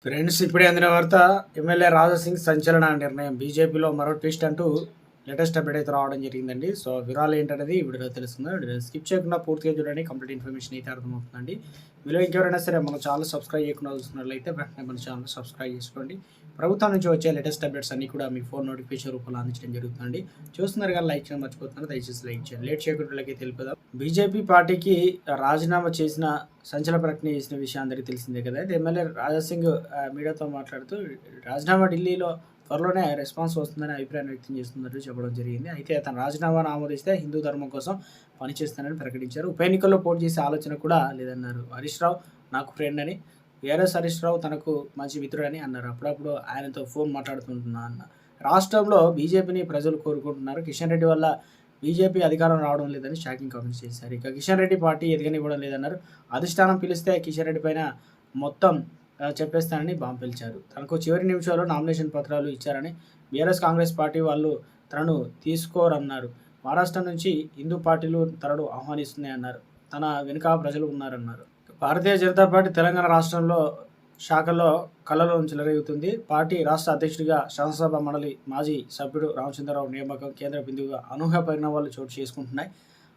Friends, ఇప్పుడే అందిన వార్త. ఎమ్మెల్యే రాజాసింగ్ సంచలన నిర్ణయం. బీజేపీలో మరో ట్విస్ట్ అంటూ లేటెస్ట్ అప్డేట్ అయితే రావడం జరిగిందండి. సో వివరాలు ఏంటనేది ఈ వీడియోలో తెలుస్తుంది. వీడియో స్కిప్ చేయకుండా పూర్తిగా చూడండి. కంప్లీట్ ఇన్ఫర్మేషన్ అయితే అర్థమవుతుందండి. మీలో ఇంకెవరైనా సరే మన ఛానల్ సబ్స్క్రైబ్ చేయకుండా చూస్తున్నట్లయితే వెంటనే మన ఛానల్ సబ్స్క్రైబ్ చేసుకోండి. ప్రభుత్వం నుంచి వచ్చే లేటెస్ట్ అప్డేట్స్ అన్ని కూడా మీ ఫోన్ నోటిఫికేషన్ రూపంలో అందించడం జరుగుతుందండి. చూస్తున్నారు కానీ లైక్ చేయడం మర్చిపోతున్నారు. దయచేసి లైక్ చేయండి. లేట్ చేయకుండా తెలిపేదాం. బీజేపీ పార్టీకి రాజీనామా చేసిన సంచలన ప్రకటన చేసిన విషయం అందరికీ తెలిసిందే కదా. అయితే ఎమ్మెల్యే రాజాసింగ్ మీడియాతో మాట్లాడుతూ రాజీనామా ఢిల్లీలో త్వరలోనే రెస్పాన్స్ వస్తుందని అభిప్రాయం వ్యక్తం చేస్తున్నట్టు చెప్పడం జరిగింది. అయితే అతను రాజీనామాను ఆమోదిస్తే హిందూ ధర్మం కోసం పనిచేస్తానని ప్రకటించారు. ఉప ఎన్నికల్లో పోటీ చేసే ఆలోచన కూడా లేదన్నారు. హరీష్ రావు నాకు ఫ్రెండ్ అని, వీఆర్ఎస్ హరీష్ రావు తనకు మంచి మిత్రుడని అన్నారు. అప్పుడప్పుడు ఆయనతో ఫోన్ మాట్లాడుతుంటున్నా అన్న. రాష్ట్రంలో బీజేపీని ప్రజలు కోరుకుంటున్నారు. కిషన్ రెడ్డి వల్ల బీజేపీ అధికారం రావడం లేదని షాకింగ్ కామెంట్స్ చేశారు. ఇక కిషన్ రెడ్డి పార్టీ ఎదగనివ్వడం లేదన్నారు. అధిష్టానం పిలిస్తే కిషన్ రెడ్డి పైన మొత్తం చెప్పేస్తానని బాంబు పిలిచారు. తనకు చివరి నిమిషంలో నామినేషన్ పత్రాలు ఇచ్చారని, బీఆర్ఎస్ కాంగ్రెస్ పార్టీ వాళ్ళు తనను తీసుకోరన్నారు. మహారాష్ట్ర నుంచి హిందూ పార్టీలు తనను ఆహ్వానిస్తున్నాయి అన్నారు. తన వెనుక ప్రజలు ఉన్నారన్నారు. భారతీయ జనతా పార్టీ తెలంగాణ రాష్ట్రంలో శాఖల్లో కళ్ళలో చెలరేగుతుంది. పార్టీ రాష్ట్ర అధ్యక్షుడిగా శాసనసభ మండలి మాజీ సభ్యుడు రామచంద్రరావు నియామకం కేంద్ర బిందువుగా అనూహ్య పరిణామాలు చోటు చేసుకుంటున్నాయి.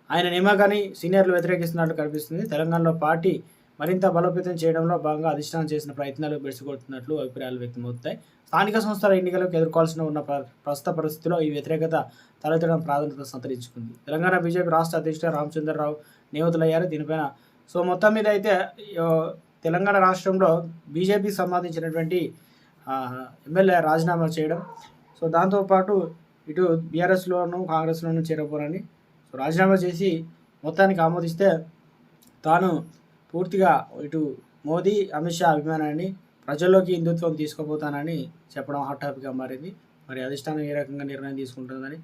ఆయన నియామకాన్ని సీనియర్లు వ్యతిరేకిస్తున్నట్లు కనిపిస్తుంది. తెలంగాణలో పార్టీ మరింత బలోపేతం చేయడంలో భాగంగా అధిష్టానం చేసిన ప్రయత్నాలు బెడిసికొడుతున్నట్లు అభిప్రాయాలు వ్యక్తమవుతాయి. స్థానిక సంస్థల ఎన్నికలకు ఎదుర్కోవాల్సిన ఉన్న ప్రస్తుత పరిస్థితిలో ఈ వ్యతిరేకత తలెత్తడం ప్రాధాన్యత సంతరించుకుంది. తెలంగాణ బీజేపీ రాష్ట్ర అధ్యక్షుడు రామచంద్రరావు నియమితులయ్యారు. దీనిపైన మొత్తం మీద అయితే తెలంగాణ రాష్ట్రంలో బీజేపీకి సంబంధించినటువంటి ఎమ్మెల్యే రాజీనామా చేయడం, దాంతోపాటు ఇటు బీఆర్ఎస్లోను కాంగ్రెస్లోనూ చేరబోరని, రాజీనామా చేసి మొత్తానికి ఆమోదిస్తే తాను పూర్తిగా ఇటు మోదీ అమిత్ షా అభిమానాన్ని ప్రజల్లోకి హిందుత్వం తీసుకుపోతానని చెప్పడం హాట్ టాపిక్గా మారింది. మరి అధిష్టానం ఏ రకంగా నిర్ణయం తీసుకుంటుందని